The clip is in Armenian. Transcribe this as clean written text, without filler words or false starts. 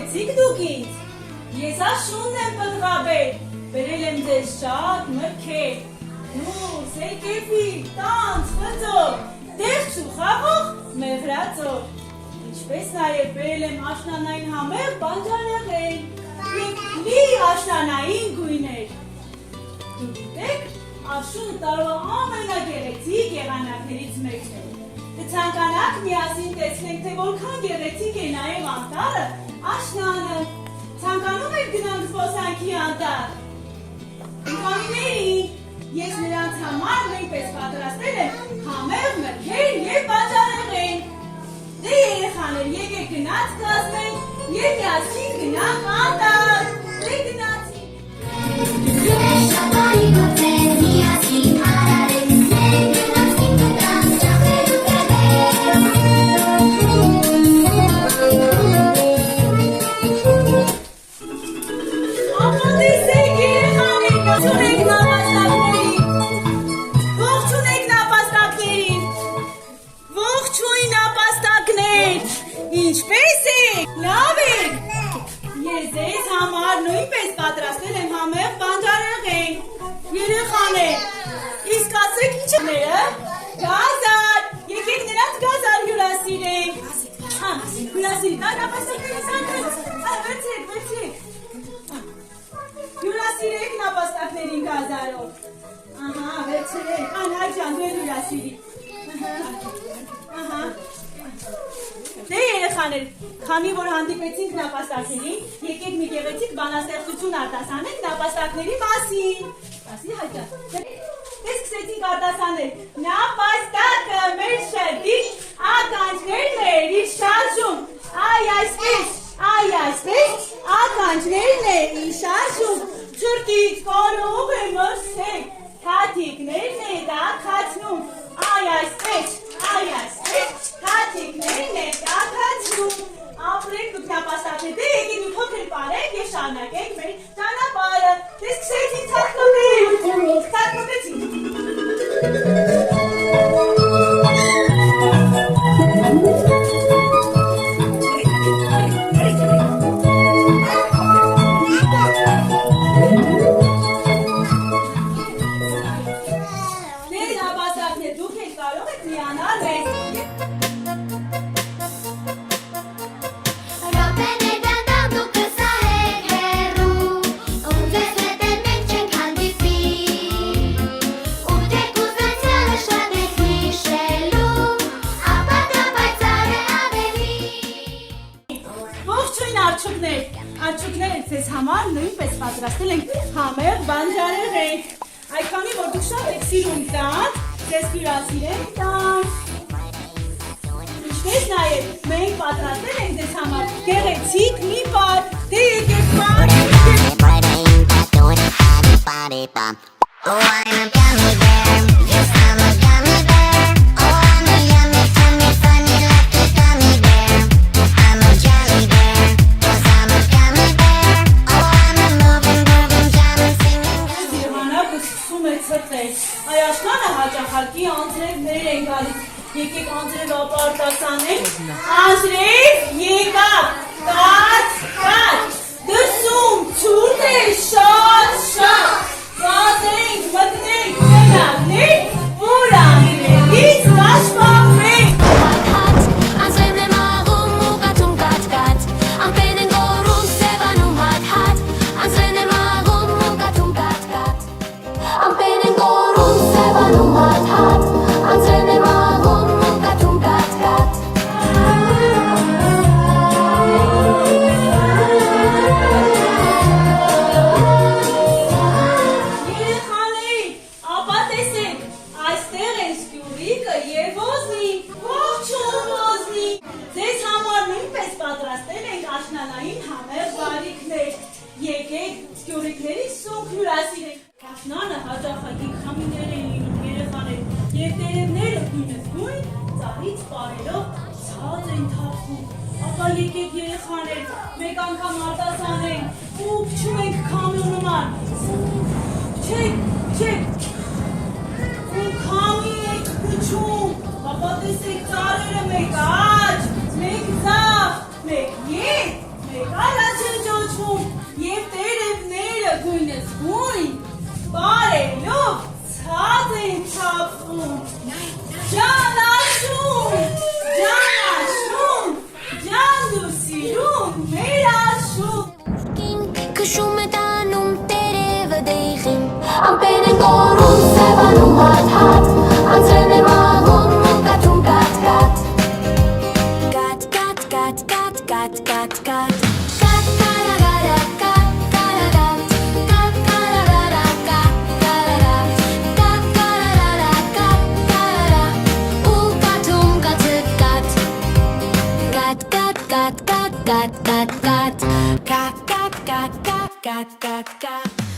գեղեցիկ դուք ինձ, ես աշունն եմ պտղաբեր, բերել եմ ձեզ շատ մրգեր, նուս, եկեվի, տանց, խծով, դեղց ու խաղող մեղրածով, ինչպես նաև բերել եմ աշնանային համեղ բանջարեղեն և լի աշնանային գույներ։ Դուք գիտեք, աշունը տարվա ամենագեղեցիկ եղանակներից մեկն է։ Կցանկանաք միասին տեսնենք, թե որքան գեղեցիկ է նաև անտառը, աշնանը։ Ցանկանում եք գնանք զբոսանքի անտառ։ Ընկերուների, ես նրանց համար նույնպես պատրաստել եմ համեղ մրգեր և բանջարեղեն։ Դե երեխաներ, եկեք գնաց կազմենք և միասին գնանք անտառ։ Դե գնացինք։ Ինչպե՞ս եք, լավ եք, ես ձեզ համար նույնպես պատրաստել եմ համեղ բանջարեղեն, երեխաներ, իսկ ասեք ինչ ները, գազար, եկեք նրանց գազար հյուրասիրենք, հյուրասիրի, նապաստակների սանքրեց, վերցրեք, հյուրասիրեք նապաստակներին գազարով, վերցրեք, անհաջան, դու հյուրասիրի, Դե երեխաներ, քանի որ հանդիպեցինք նապաստակներին, եկեք մի գեղեցիկ բանաստեղծություն արտասանենք նապաստակների մասին։ Ասի հաճա։ Դե սկսեցինք արտասանել։ Նապաստակը մեր շրջիկ ականջներն է իր շարժում։ Այ այսպես, ականջներն է իր շարժում։ Չրտից կարող է մրսեք, թաթիկներն է դաքացնում։ Այ այսպես, թաթիկներն է դաքացնում։ Ապրեք դուք նապաստակներ, դե եկեք մի փոքր պարենք և շարունակենք մեր ճանապարհը։ Դե սկսեցինք թաքնվեցինք։ Արջուկները ձեզ համար նույնպես պատրաստել ենք համեղ բանջարեղեն։ Այքանի որ դուք շատ եք սիրում տանց, ձեզ հյուրասիրենք տանց։ Ինչպես նաև մենք պատրաստել ենք ձեզ համար գեղեցիկ մի պար։ Դե եկեք պար։ Այ աշնանը հաճախակի անձրևներ են գալիս, եկեք անձրև ապարտասանենք, անձրև եկավ, կաց, դրսում ցուրտ է շատ, վազենք, մտնենք, գնանք, որ անձրևից կաշվախվենք։ Աշնանը հաճախակի քամիներ են լինում երեխաներ, և տերևները նույնս գույն ծառից պարելով ցած են թափվում։ Ապա եկեք երեխաներ, մեկ անգամ արտասանենք ու փչում ենք քամիու նման։ Չեք, ու քամի եք փչում, ապա տեսեք ծառերը մեկ աջ, մեկ ձախ, մեկ ետ, մեկ արա cat, cat, cat, cat, cat, cat, cat, cat, cat, cat, cat, cat.